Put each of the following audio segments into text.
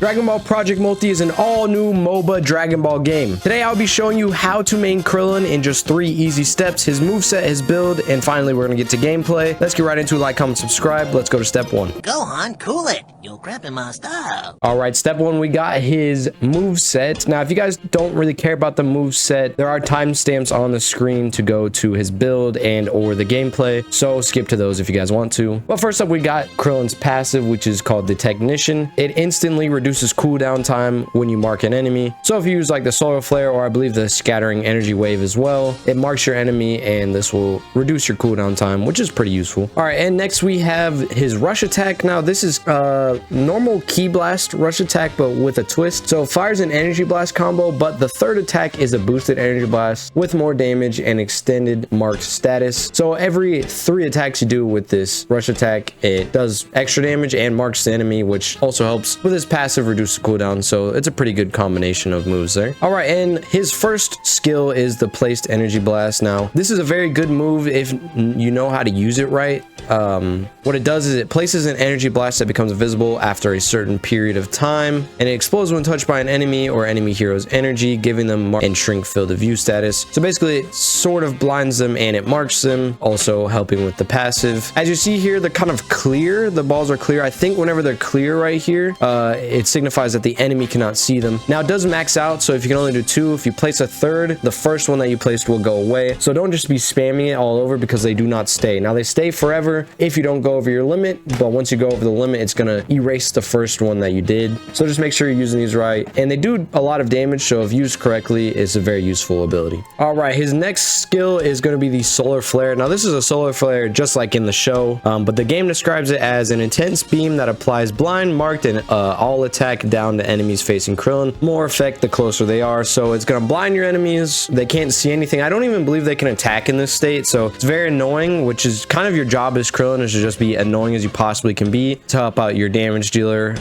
Dragon Ball Project Multi is an all-new MOBA Dragon Ball game. Today I'll be showing you how to main Krillin in just 3 easy steps, his moveset, his build, and finally we're gonna get to gameplay. Let's get right into it. Like, comment, subscribe. Let's go to step 1. Go on, cool it. You're cramping my style. Alright, step 1, we got his moveset. Now, if you guys don't really care about the moveset, there are timestamps on the screen to go to his build and or the gameplay, so skip to those if you guys want to. But first up, we got Krillin's passive, which is called the Technician. It instantly reduces cooldown time when you mark an enemy. So if you use like the solar flare, or I believe the scattering energy wave as well, it marks your enemy and this will reduce your cooldown time, which is pretty useful. All right, and next we have his rush attack. Now this is normal ki blast rush attack, but with a twist. So it fires an energy blast combo, but the third attack is a boosted energy blast with more damage and extended marked status. So every 3 attacks you do with this rush attack, it does extra damage and marks the enemy, which also helps with his passive reduce the cooldown. So it's a pretty good combination of moves there. All right, and his first skill is the placed energy blast. Now this is a very good move if you know how to use it right. What it does is it places an energy blast that becomes visible after a certain period of time, and it explodes when touched by an enemy or enemy hero's energy, giving them mark and shrink field of view status. So basically it sort of blinds them and it marks them, also helping with the passive. As you see here, they're kind of clear. The balls are clear. I think whenever they're clear right here, it signifies that the enemy cannot see them. Now it does max out, so if you can only do 2, if you place a third, the first one that you placed will go away. So don't just be spamming it all over, because they do not stay. Now they stay forever if you don't go over your limit, but once you go over the limit, it's gonna erase the first one that you did. So just make sure you're using these right, and they do a lot of damage, so if used correctly, it's a very useful ability. All right, his next skill is going to be the solar flare. Now this is a solar flare just like in the show, but the game describes it as an intense beam that applies blind, marked, and all attack down to enemies facing Krillin. More effect the closer they are, so it's gonna blind your enemies. They can't see anything. I don't even believe they can attack in this state, so it's very annoying, which is kind of your job as Krillin, is to just be annoying as you possibly can be to help out your damage dealer.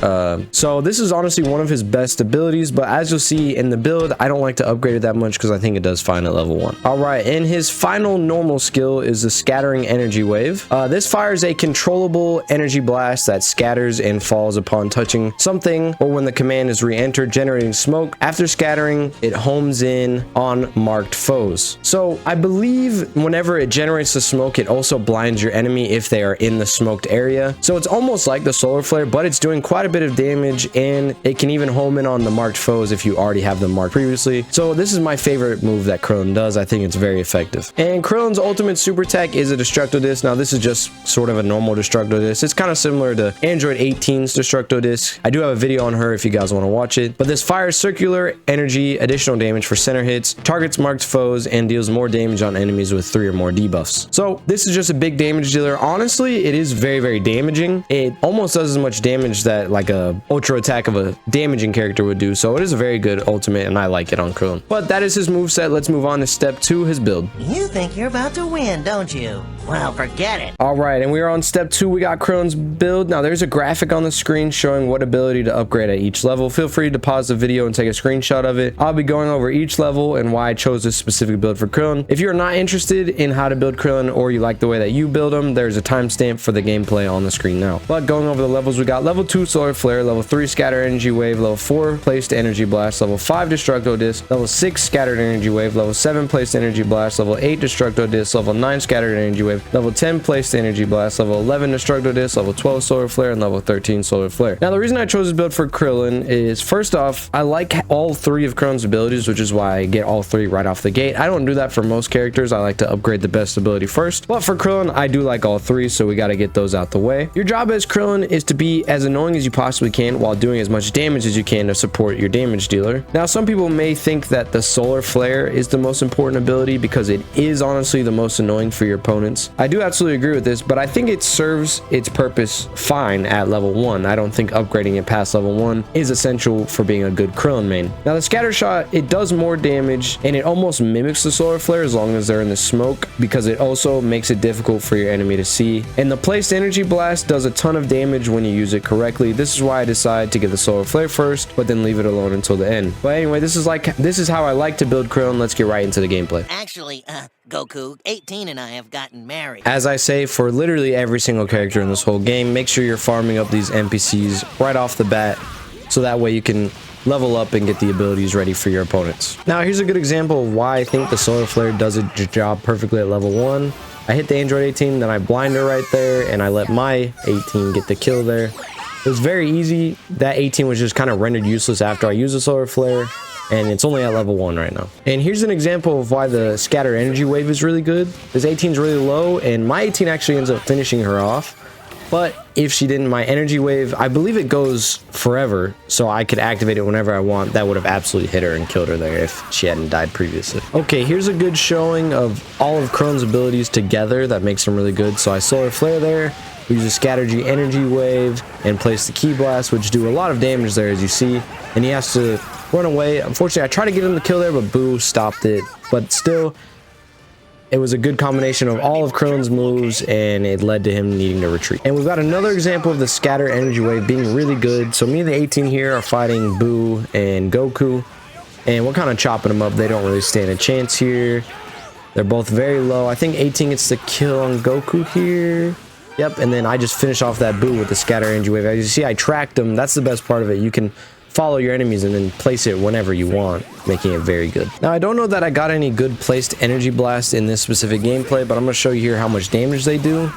So this is honestly one of his best abilities, but as you'll see in the build, I don't like to upgrade it that much because I think it does fine at level 1. All right, and his final normal skill is the scattering energy wave. This fires a controllable energy blast that scatters and falls upon touching something or when the command is re-entered, generating smoke. After scattering, it homes in on marked foes. So I believe whenever it generates the smoke, it also blinds your enemy if they are in the smoked area. So it's almost like the solar flare, but it's doing quite a bit of damage, and it can even home in on the marked foes if you already have them marked previously. So this is my favorite move that Krillin does. I think it's very effective. And Krillin's ultimate super attack is a Destructo Disc. Now this is just sort of a normal Destructo Disc. It's kind of similar to Android 18's Destructo Disc. I do have a video on her if you guys want to watch it. But this fires circular energy, additional damage for center hits, targets marked foes, and deals more damage on enemies with 3 or more debuffs. So this is just a big damage dealer. Honestly, it is very, very damaging. It almost does as much damage that like a ultra attack of a damaging character would do. So it is a very good ultimate, and I like it on Krillin. But that is his moveset. Let's move on to step 2, his build. You think you're about to win, don't you? Well, forget it. All right, and we are on step 2. We got Krillin's build. Now there's a graphic on the screen showing what ability to upgrade at each level. Feel free to pause the video and take a screenshot of it. I'll be going over each level and why I chose this specific build for Krillin. If you're not interested in how to build Krillin, or you like the way that you build him, there's a timestamp for the gameplay on the screen now. But going over the levels, we got level 2 solar flare, level 3 scatter energy wave, level 4 placed energy blast, level 5 destructo disc, level 6 scattered energy wave, level 7 placed energy blast, level 8 destructo disc, level 9 scattered energy wave, level 10 placed energy blast, level 11 destructo disc, level 12 solar flare, and level 13 solar flare. Now the reason I chose this build for Krillin is, first off, I like all 3 of Krillin's abilities, which is why I get all 3 right off the gate. I don't do that for most characters. I like to upgrade the best ability first, but for Krillin, I do like all 3, so we got to get those out the way. Your job as Krillin is to be as annoying as you possibly can while doing as much damage as you can to support your damage dealer. Now some people may think that the solar flare is the most important ability because it is honestly the most annoying for your opponents. I do absolutely agree with this, but I think it serves its purpose fine at level 1. I don't think upgrading it past level 1 is essential for being a good Krillin main. Now the scatter shot, it does more damage, and it almost mimics the solar flare as long as they're in the smoke, because it also makes it difficult for your enemy to see. And the placed energy blast does a ton of damage when you use it correctly. This is why I decided to get the solar flare first, but then leave it alone until the end. But anyway, this is how I like to build Krillin. Let's get right into the gameplay. Actually, Goku, 18 and I have gotten married. As I say for literally every single character in this whole game, make sure you're farming up these NPCs right off the bat. so that way you can level up and get the abilities ready for your opponents. Now here's a good example of why I think the solar flare does its job perfectly at level 1. I hit the Android 18, then I blind her right there, and I let my 18 get the kill there. It was very easy. That 18 was just kind of rendered useless after I used the solar flare, and it's only at level 1 right now. And here's an example of why the scatter energy wave is really good. This 18 is really low, and my 18 actually ends up finishing her off. But if she didn't, my energy wave, I believe it goes forever, so I could activate it whenever I want. That would have absolutely hit her and killed her there if she hadn't died previously. Okay, here's a good showing of all of Krillin's abilities together that makes him really good. So I solar flare there, we use a scattergy energy wave, and place the key blast, which do a lot of damage there, as you see. And he has to run away. Unfortunately, I tried to get him to kill there, but Boo stopped it. But still, it was a good combination of all of Krillin's moves, and it led to him needing to retreat. And we've got another example of the scatter energy wave being really good. So me and the 18 here are fighting Boo and Goku, and we're kind of chopping them up. They don't really stand a chance here. They're both very low. I think 18 gets the kill on Goku here. Yep, and then I just finish off that Boo with the scatter energy wave. As you see, I tracked them. That's the best part of it. You can follow your enemies and then place it whenever you want, making it very good. Now, I don't know that I got any good placed energy blast in this specific gameplay, but I'm going to show you here how much damage they do.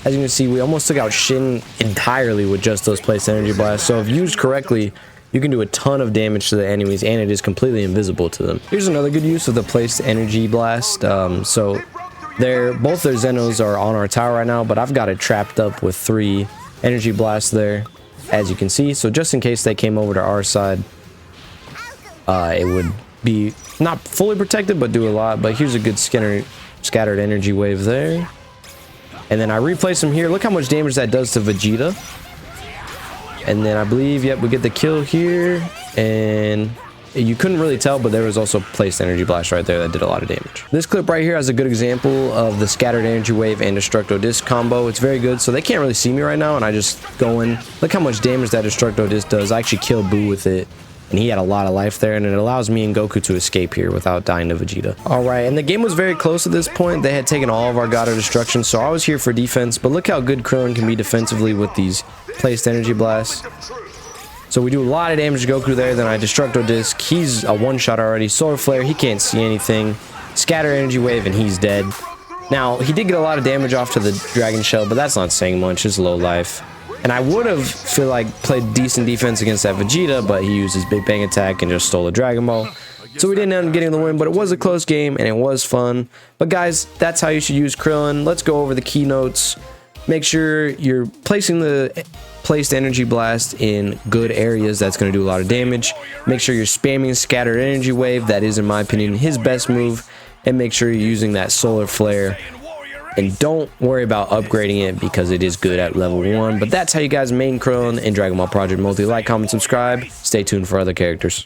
As you can see, we almost took out Shin entirely with just those placed energy blasts. So if used correctly, you can do a ton of damage to the enemies, and it is completely invisible to them. Here's another good use of the placed energy blast. So both their Zenos are on our tower right now, but I've got it trapped up with 3 energy blasts there, as you can see. So just in case they came over to our side, it would be not fully protected, but do a lot. But here's a good scattered energy wave there. And then I replace them here. Look how much damage that does to Vegeta. And then I believe, yep, we get the kill here. And you couldn't really tell, but there was also placed energy blast right there that did a lot of damage. This clip right here has a good example of the scattered energy wave and destructo disc combo. It's very good, so they can't really see me right now, and I just go in. Look how much damage that destructo disc does. I actually killed Boo with it, and he had a lot of life there, and it allows me and Goku to escape here without dying to Vegeta. Alright, and the game was very close at this point. They had taken all of our God of Destruction, so I was here for defense, but look how good Krillin can be defensively with these placed energy blasts. So we do a lot of damage to Goku there. Then I destructo disc. He's a one-shot already. Solar flare. He can't see anything. Scatter energy wave, and he's dead. Now, he did get a lot of damage off to the Dragon Shell, but that's not saying much. It's low life. And I would have, feel like, played decent defense against that Vegeta, but he used his Big Bang attack and just stole a Dragon Ball. So we didn't end up getting the win, but it was a close game, and it was fun. But guys, that's how you should use Krillin. Let's go over the keynotes. Make sure you're placing the placed energy blast in good areas. That's going to do a lot of damage. Make sure you're spamming scattered energy wave. That is, in my opinion, his best move. And make sure you're using that solar flare. And don't worry about upgrading it because it is good at level 1. But that's how you guys main Krillin in Dragon Ball Project Multi. Like, comment, subscribe. Stay tuned for other characters.